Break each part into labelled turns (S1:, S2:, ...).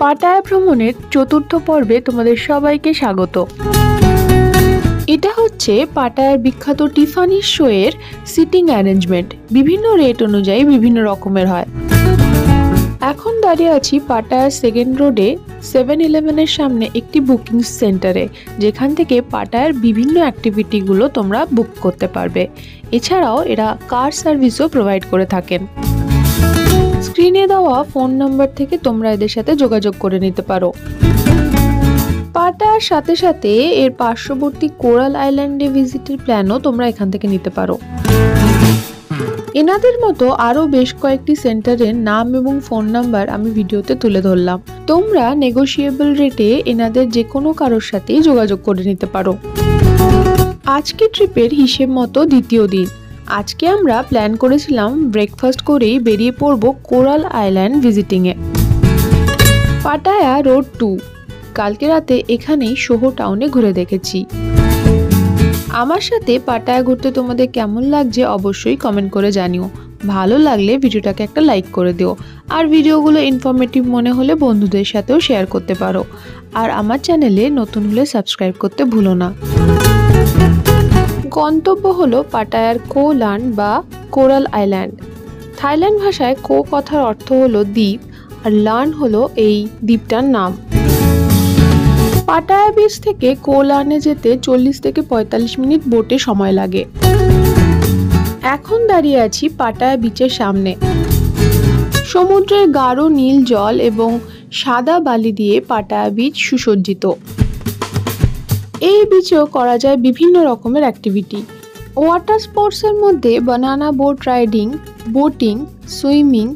S1: Pattaya ভ্রমণের চতুর্থ পর্বে তোমাদের সবাইকে স্বাগত। এটা হচ্ছে পাটায়ার বিখ্যাত টিফানি শো এর সিটিং অ্যারেঞ্জমেন্ট। বিভিন্ন রেট অনুযায়ী বিভিন্ন রকমের হয়। এখন দাঁড়িয়ে আছি পাটায়ার সেকেন্ড রোডে 7-Eleven-এর সামনে একটি বুকিং সেন্টারে, যেখান থেকে পাটায়ার বিভিন্ন অ্যাক্টিভিটিগুলো তোমরা বুক করতে পারবে। এছাড়াও এরা কার সার্ভিসও প্রোভাইড করে থাকেন। স্ক্রিনে দেওয়া ফোন নাম্বার থেকে তোমরা এদের সাথে যোগাযোগ করে নিতে পারো। পাটায়ার সাথে সাথে এর পার্শ্ববর্তী কোরাল আইল্যান্ডে ভিজিটের প্ল্যানও তোমরা এখান থেকে নিতে পারো। এনাদের মতো আরো বেশ কয়েকটি সেন্টারের নাম এবং ফোন নাম্বার আমি ভিডিওতে তুলে ধরলাম। তোমরা নেগোশিয়েবল রেটে এনাদের যে কোনো কারোর সাথেই যোগাযোগ করে নিতে পারো। আজকে ট্রিপের হিসেব মতো দ্বিতীয় দিন। আজকে আমরা প্ল্যান করেছিলাম ব্রেকফাস্ট করেই বেরিয়ে পড়ব কোরাল আইল্যান্ড ভিজিটিংয়ে। Pattaya road 2। কালকে রাতে এখানেই সোহো টাউনে ঘুরে দেখেছি। আমার সাথে পাটায়া ঘুরতে তোমাদের কেমন লাগছে অবশ্যই কমেন্ট করে জানিও। ভালো লাগলে ভিডিওটাকে একটা লাইক করে দিও। আর ভিডিওগুলো ইনফরমেটিভ মনে হলে বন্ধুদের সাথেও শেয়ার করতে পারো। আর আমার চ্যানেলে নতুন হলে সাবস্ক্রাইব করতে ভুলো না। গন্তব্য হলো পাটায়ার কো লান বা কোরাল আইল্যান্ড। থাইল্যান্ড ভাষায় কো কথার অর্থ হলো দ্বীপ, আর লান হলো এই দ্বীপটার নাম। পাটায়া বিচ থেকে কো লানে যেতে 40 থেকে 45 মিনিট বোটে সময় লাগে। এখন দাঁড়িয়ে আছি পাটায়া বিচের সামনে। সমুদ্রের গাঢ় নীল জল এবং সাদা বালি দিয়ে পাটায়া বিচ সুসজ্জিত। এই বিচেও করা যায় বিভিন্ন রকমের অ্যাক্টিভিটি। ওয়াটার স্পোর্টসের মধ্যে banana boat riding, boating, swimming,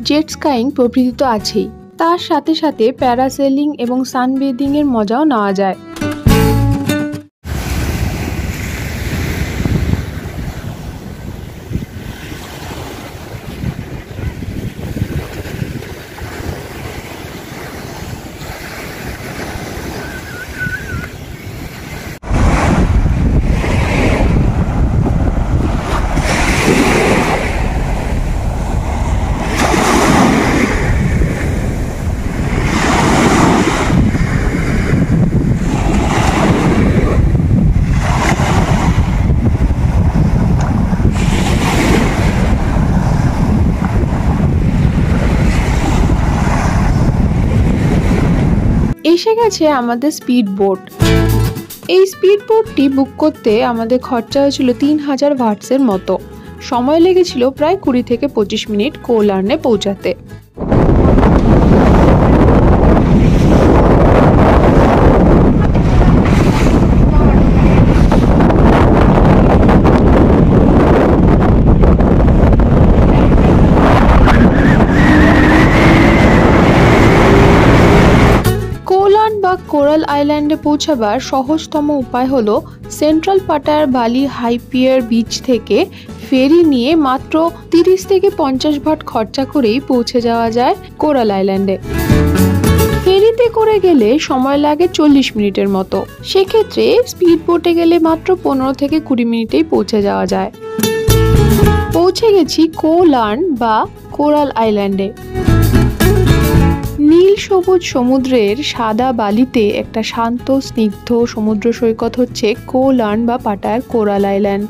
S1: jet skiing প্রভৃতি তো আছেই। তার সাথে সাথে প্যারাসেলিং এবং সানবেদিং এর মজাও নেওয়া যায়। এসে গেছে আমাদের স্পিড বোট। এই স্পিড বোটটি বুক করতে আমাদের খরচা হয়েছিল 3000 বাটসের মতো। সময় লেগেছিল প্রায় 20 থেকে 25 মিনিট কো লানে পৌঁছাতে। কোরাল আইল্যান্ডে পৌঁছাবার সহজতম উপায় হলো সেন্ট্রাল পাটায়ার বালি হাই পিয়ার বিচ থেকে ফেরি নিয়ে মাত্র 30 থেকে 50 বাট খরচা করেই পৌঁছে যাওয়া যায় কোরাল আইল্যান্ডে। ফেরিতে করে গেলে সময় লাগে 40 মিনিটের মতো। সেক্ষেত্রে স্পিড বোটে গেলে মাত্র 15 থেকে 20 মিনিটেই পৌঁছে যাওয়া যায়। পৌঁছে গেছি কো লান বা কোরাল আইল্যান্ডে। নীল সবুজ সমুদ্রের সাদা বালিতে একটা শান্ত স্নিগ্ধ সমুদ্র সৈকত হচ্ছে কো লান বা পাটায়ার কোরাল আইল্যান্ড।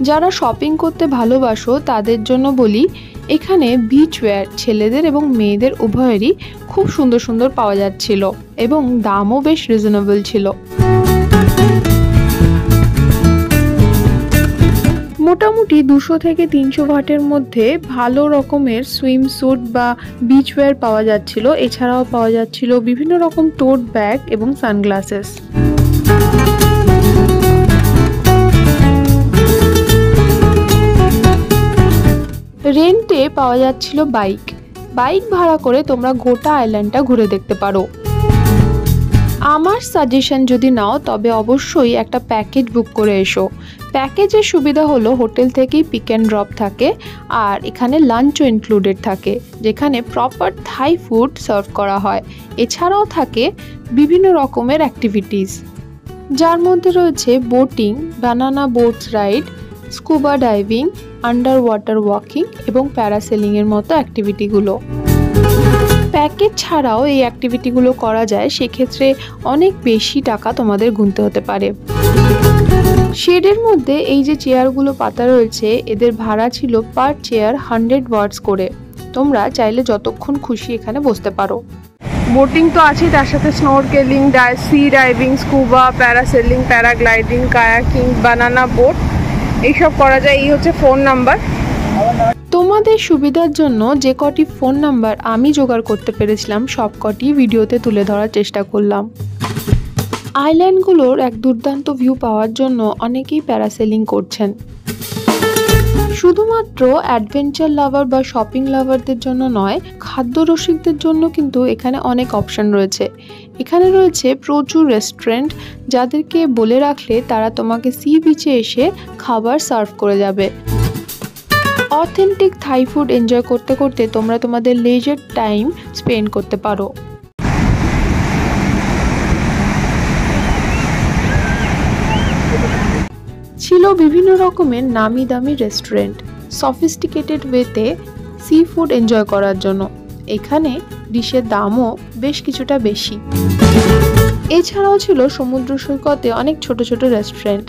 S1: যারা শপিং করতে ভালোবাসো তাদের জন্য বলি, এখানে বিচ ওয়্যার ছেলেদের এবং মেয়েদের উভয়েরই খুব সুন্দর সুন্দর পাওয়া যাচ্ছিল এবং দামও বেশ রিজনেবল ছিল। মোটামুটি 200 থেকে 300 বাটের মধ্যে ভালো রকমের সুইম স্যুট বা বিচ ওয়্যার পাওয়া যাচ্ছিল। এছাড়াও পাওয়া যাচ্ছিল বিভিন্ন রকম টোট ব্যাগ এবং সানগ্লাসেস। রেন্টে পাওয়া যাচ্ছিল বাইক ভাড়া করে তোমরা গোটা আইল্যান্ডটা ঘুরে দেখতে পারো। আমার সাজেশন যদি নাও তবে অবশ্যই একটা প্যাকেজ বুক করে এসো। প্যাকেজের সুবিধা হলো হোটেল থেকেই পিক অ্যান্ড ড্রপ থাকে, আর এখানে লাঞ্চও ইনক্লুডেড থাকে, যেখানে প্রপার থাই ফুড সার্ভ করা হয়। এছাড়াও থাকে বিভিন্ন রকমের অ্যাক্টিভিটিস, যার মধ্যে রয়েছে boating, banana boats ride, scuba diving, underwater walking এবং প্যারাসেলিংয়ের মতো অ্যাক্টিভিটিগুলো। প্যাকেজ ছাড়াও এই অ্যাক্টিভিটিগুলো করা যায়, সেক্ষেত্রে অনেক বেশি টাকা তোমাদের গুনতে হতে পারে। শেডের মধ্যে এই যে চেয়ারগুলো পাতা রয়েছে, এদের ভাড়া ছিল পার চেয়ার 100 ওয়াটস করে। তোমরা চাইলে যতক্ষণ খুশি এখানে বসতে পারো।
S2: বোটিং তো আছেই, তার সাথে snorkelling, sea diving, scuba, parasailing, paragliding, kayaking, banana boat এইসব করা যায়। এই হচ্ছে ফোন নাম্বার।
S1: তোমাদের সুবিধার জন্য যে কটি ফোন নাম্বার আমি জোগাড় করতে পেরেছিলাম সব কটি ভিডিওতে তুলে ধরার চেষ্টা করলাম। আইল্যান্ডগুলোর এক দুর্দান্ত ভিউ পাওয়ার জন্য অনেকেই প্যারাসেলিং করছেন। শুধুমাত্র অ্যাডভেঞ্চার লাভার বা শপিং লাভারদের জন্য নয়, খাদ্য রসিকদের জন্য কিন্তু এখানে অনেক অপশন রয়েছে। এখানে রয়েছে প্রচুর রেস্টুরেন্ট, যাদেরকে বলে রাখলে তারা তোমাকে সি বিচে এসে খাবার সার্ভ করে যাবে। অথেন্টিক থাই ফুড এনজয় করতে করতে তোমরা তোমাদের লেজার টাইম স্পেন্ড করতে পারো। ছিল বিভিন্ন রকমের নামি দামি রেস্টুরেন্ট, সফিস্টিকেটেড ওয়েতে সি ফুড এনজয় করার জন্য। এখানে ডিশের দামও বেশ কিছুটা বেশি। এছাড়াও ছিল সমুদ্র সৈকতে অনেক ছোট ছোট রেস্টুরেন্ট।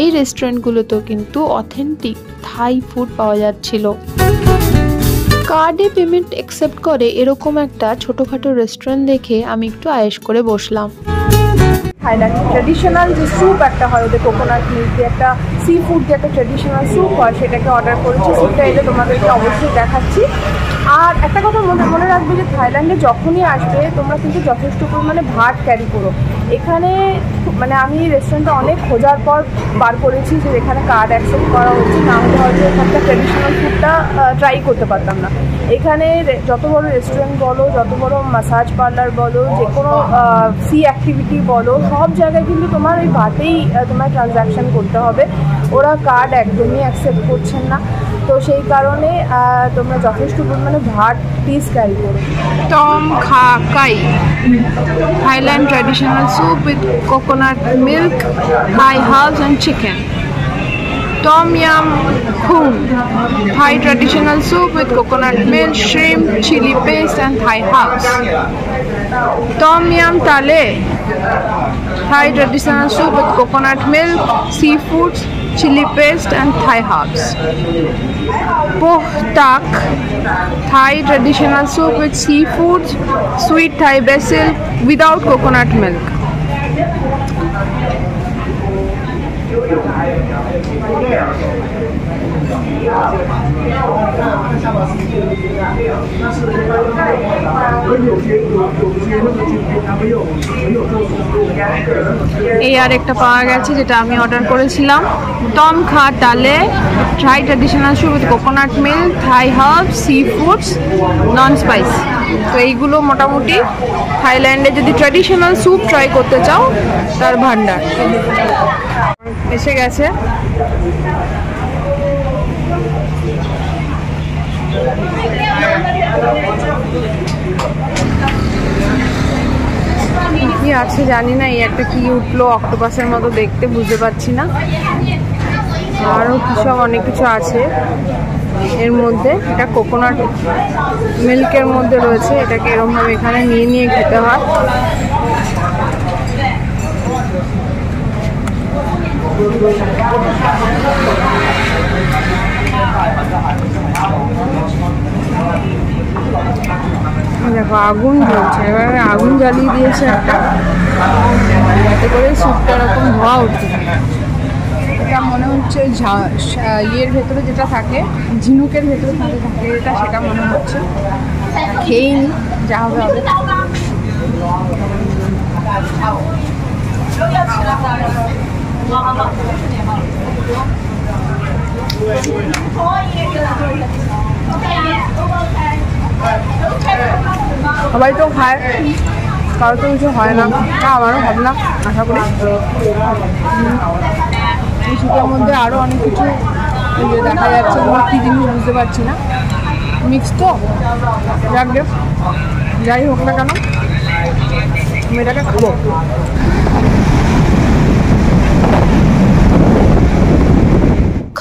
S1: এই রেস্টুরেন্টগুলোতেও কিন্তু অথেন্টিক থাই ফুড পাওয়া যাচ্ছিল। কার্ডে পেমেন্ট অ্যাকসেপ্ট করে এরকম একটা ছোটোখাটো রেস্টুরেন্ট দেখে আমি একটু আয়েশ করে বসলাম।
S2: থাইল্যান্ড ট্রেডিশনাল যে স্যুপ একটা হয়, ওদের কোকোনাট মিল্ক দিয়ে একটা সি ফুড দিয়ে একটা ট্রেডিশনাল স্যুপ হয়, সেটাকে অর্ডার করেছি। স্যুপটা এলে তোমাদেরকে অবশ্যই দেখাচ্ছি। আর একটা কথা মনে রাখবে যে থাইল্যান্ডে যখনই আসবে তোমরা কিন্তু যথেষ্ট পরিমাণে ভাত ক্যারি করো। এখানে মানে আমি রেস্টুরেন্টটা অনেক খোঁজার পর বার করেছি যে এখানে কার্ড অ্যাকসেপ্ট করা হচ্ছে, না হলে হয়তো এখানকার ট্রেডিশনাল ফুডটা ট্রাই করতে পারতাম না। এখানে যত বড় রেস্টুরেন্ট বলো, যত বড় ম্যাসাজ পার্লার বলো, যে কোনো সি অ্যাক্টিভিটি বলো, সব জায়গায় কিন্তু তোমার ওই ভাতেই তোমার ট্রানজ্যাকশান করতে হবে। ওরা কার্ড একদমই অ্যাকসেপ্ট করছেন না। তো সেই কারণে তোমরা যথেষ্ট পরিমাণে ভাত প্লিজ ক্যারি করো। Tom Kha Kai Thailand traditional soup with coconut milk, Thai herbs and chicken. Tom Yum Khung, Thai traditional soup with coconut milk, shrimp, chili paste and Thai herbs. Tom Yum Tale, Thai traditional soup with coconut milk, seafoods, chili paste and Thai herbs. Poh Tak, Thai traditional soup with seafoods, sweet Thai basil without coconut milk. এই আর একটা পাওয়া গেছে যেটা আমি order করেছিলাম, Tom Kha Talay Thai traditional soup with coconut milk, Thai herbs, sea foods, non spice. তো এইগুলো মোটামুটি থাইল্যান্ডে যদি ট্র্যাডিশনাল স্যুপ ট্রাই করতে চাও তার ভান্ডার। এসে গেছে। কি আছে জানি না, এই একটা কি উঠলো অক্টোপাসের মতো দেখতে, বুঝতে পারছি না। আরও সব অনেক কিছু আছে এর মধ্যে। এটা কোকোনাট মিল্কের মধ্যে রয়েছে, এটাকে এরকমভাবে এখানে নিয়ে নিয়ে খেতে হয়। দেখো আগুন জ্বলছে, এবারে আগুন জ্বালিয়ে দিয়েছে একটা, যাতে করে স্যুপটা এরকম ধোয়া উঠে। এটা মনে হচ্ছে ইয়ের ভেতরে যেটা থাকে, ঝিনুকের ভেতরে থাকে এটা, সেটা মনে হচ্ছে। খেয়েই নি, যা হবে হবে। সবাই তো খায়, কারো তো কিছু হয় না, আমারও হবে না আশা করি। এই শীতের মধ্যে আরও অনেক কিছু দেখা যাচ্ছে, আমার কী জিনিস বুঝতে পারছি না, মিক্স তো। যাই হোক না কেন আমি এটাকে খাবো।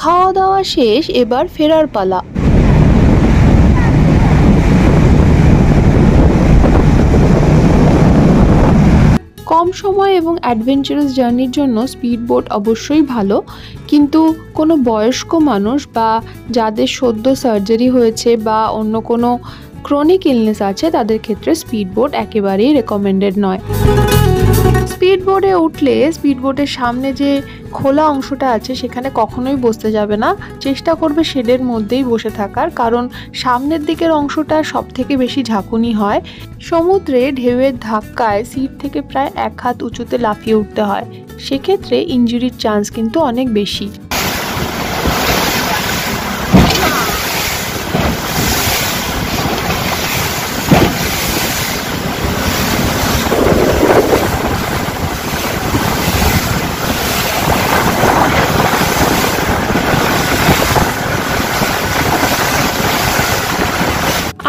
S1: খাওয়া দাওয়া শেষ, এবার ফেরার পালা। সময় এবং অ্যাডভেঞ্চারাস জার্নির জন্য স্পিড বোট অবশ্যই ভালো, কিন্তু কোনো বয়স্ক মানুষ বা যাদের সদ্য সার্জারি হয়েছে বা অন্য কোনো ক্রনিক ইলনেস আছে তাদের ক্ষেত্রে স্পিড বোট একেবারেই রেকমেন্ডেড নয়। স্পিড বোটে উঠলে স্পিড বোটের সামনে যে খোলা অংশটা আছে সেখানে কখনোই বসতে যাবে না, চেষ্টা করবে শেডের মধ্যেই বসে থাকার, কারণ সামনের দিকের অংশটা সব থেকে বেশি ঝাঁকুনি হয়। সমুদ্রে ঢেউয়ের ধাক্কায় সিট থেকে প্রায় 1 হাত উঁচুতে লাফিয়ে উঠতে হয়, সেক্ষেত্রে ইনজুরির চান্স কিন্তু অনেক বেশি।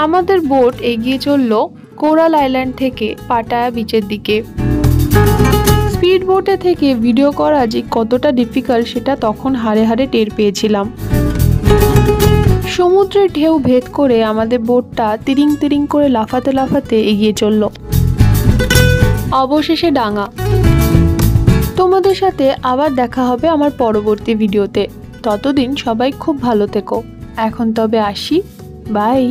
S1: আমাদের বোট এগিয়ে চলল কোরাল আইল্যান্ড থেকে পাটায়া বিচের দিকে। স্পিড বোটে থেকে ভিডিও করা যে কতটা ডিফিকাল্ট সেটা তখন হাড়ে হাড়ে টের পেয়েছিলাম। সমুদ্রের ঢেউ ভেদ করে আমাদের বোটটা তিরিং তিরিং করে লাফাতে লাফাতে এগিয়ে চলল। অবশেষে ডাঙা। তোমাদের সাথে আবার দেখা হবে আমার পরবর্তী ভিডিওতে, ততদিন সবাই খুব ভালো থেকো। এখন তবে আসি, বাই।